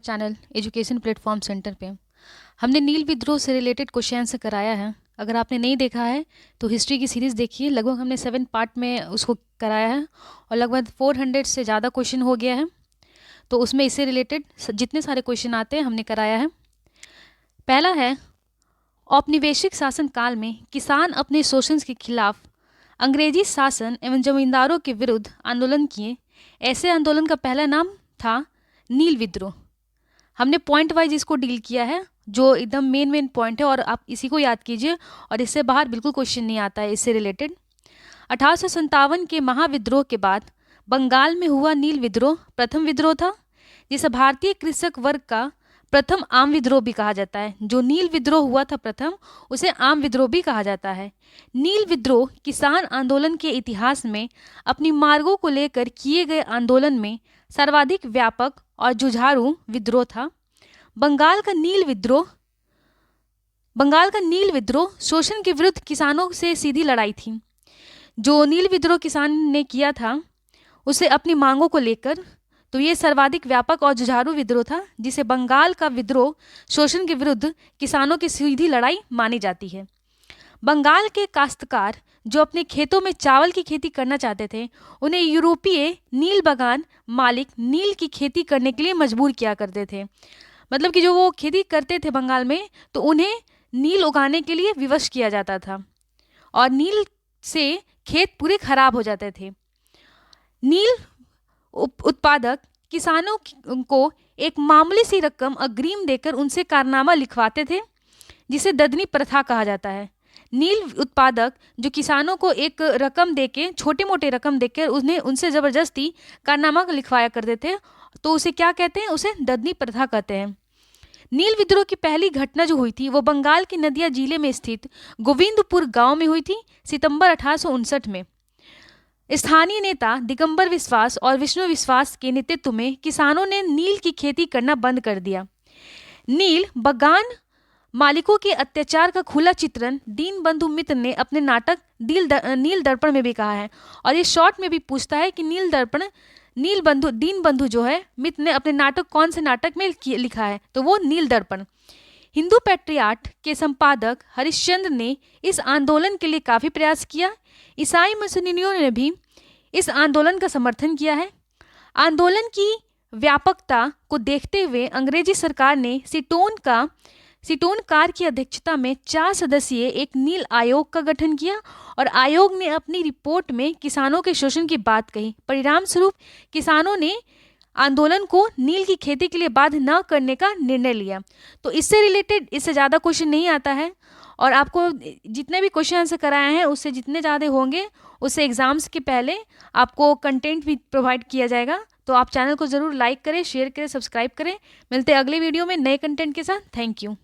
Channel education platform centre पे हमने नील विद्रोह से रिलेटेड क्वेश्चन से कराया है। अगर आपने नहीं देखा है तो हिस्ट्री की सीरीज़ देखिए। लगभग हमने 7 पार्ट में उसको कराया है और लगभग 400 से ज़्यादा क्वेश्चन हो गया है। तो उसमें इससे रिलेटेड जितने सारे क्वेश्चन आते हैं हमने कराया है। पहला है, औपनिवेशिक शासन काल में किसान अपने शोषण के खिलाफ अंग्रेजी शासन एवं जमींदारों के विरुद्ध आंदोलन किए। ऐसे आंदोलन का पहला नाम था नील विद्रोह। हमने पॉइंट वाइज इसको डील किया है, जो एकदम मेन पॉइंट है, और आप इसी को याद कीजिए और इससे बाहर बिल्कुल क्वेश्चन नहीं आता है इससे रिलेटेड। 1857 के महाविद्रोह के बाद बंगाल में हुआ नील विद्रोह प्रथम विद्रोह था, जिसे भारतीय कृषक वर्ग का प्रथम आम विद्रोह भी कहा जाता है। जो नील विद्रोह हुआ था प्रथम, उसे आम विद्रोह भी कहा जाता है। नील विद्रोह किसान आंदोलन के इतिहास में अपनी मार्गों को लेकर किए गए आंदोलन में सर्वाधिक व्यापक और जुझारू विद्रोह था। बंगाल का नील विद्रोह शोषण के विरुद्ध किसानों से सीधी लड़ाई थी। जो नील विद्रोह किसान ने किया था उसे अपनी मांगों को लेकर, तो ये सर्वाधिक व्यापक और जुझारू विद्रोह था, जिसे बंगाल का विद्रोह शोषण के विरुद्ध किसानों की सीधी लड़ाई मानी जाती है। बंगाल के काश्तकार जो अपने खेतों में चावल की खेती करना चाहते थे, उन्हें यूरोपीय नील बागान मालिक नील की खेती करने के लिए मजबूर किया करते थे। मतलब कि जो वो खेती करते थे बंगाल में, तो उन्हें नील उगाने के लिए विवश किया जाता था और नील से खेत पूरे खराब हो जाते थे। नील उत्पादक किसानों को एक मामूली सी रकम अग्रिम देकर उनसे कारनामा लिखवाते थे, जिसे ददनी प्रथा कहा जाता है। नील उत्पादक जो किसानों को एक रकम देके, छोटे मोटे रकम देकर उनसे ज़बरदस्ती कारनामा लिखवाया करते थे, तो उसे क्या कहते हैं? उसे ददनी प्रथा कहते हैं। नील विद्रोह की पहली घटना जो हुई थी वो बंगाल के नदिया जिले में स्थित गोविंदपुर गांव में हुई थी, सितंबर 1859 में। स्थानीय नेता दिगंबर विश्वास और विष्णु विश्वास के नेतृत्व में किसानों ने नील की खेती करना बंद कर दिया। नील बागान मालिकों के अत्याचार का खुला चित्रण दीनबंधु मित्र ने अपने नाटक नील दर्पण में भी कहा है, और ये शॉर्ट में भी पूछता है कि दीनबंधु जो है मित्र ने अपने नाटक कौन से नाटक में लिखा है, तो वो नील दर्पण। हिंदू पैट्रियाट के संपादक हरिश्चंद्र ने इस आंदोलन के लिए काफ़ी प्रयास किया। ईसाई मिशनरियों ने भी इस आंदोलन का समर्थन किया है। आंदोलन की व्यापकता को देखते हुए अंग्रेजी सरकार ने सिटोन कार की अध्यक्षता में 4 सदस्यीय एक नील आयोग का गठन किया, और आयोग ने अपनी रिपोर्ट में किसानों के शोषण की बात कही। परिणाम स्वरूप किसानों ने आंदोलन को नील की खेती के लिए बाध्य न करने का निर्णय लिया। तो इससे रिलेटेड इससे ज़्यादा क्वेश्चन नहीं आता है, और आपको जितने भी क्वेश्चन आंसर कराए हैं उससे जितने ज़्यादा होंगे उससे एग्ज़ाम्स के पहले आपको कंटेंट भी प्रोवाइड किया जाएगा। तो आप चैनल को ज़रूर लाइक करें, शेयर करें, सब्सक्राइब करें। मिलते हैं अगले वीडियो में नए कंटेंट के साथ। Thank you.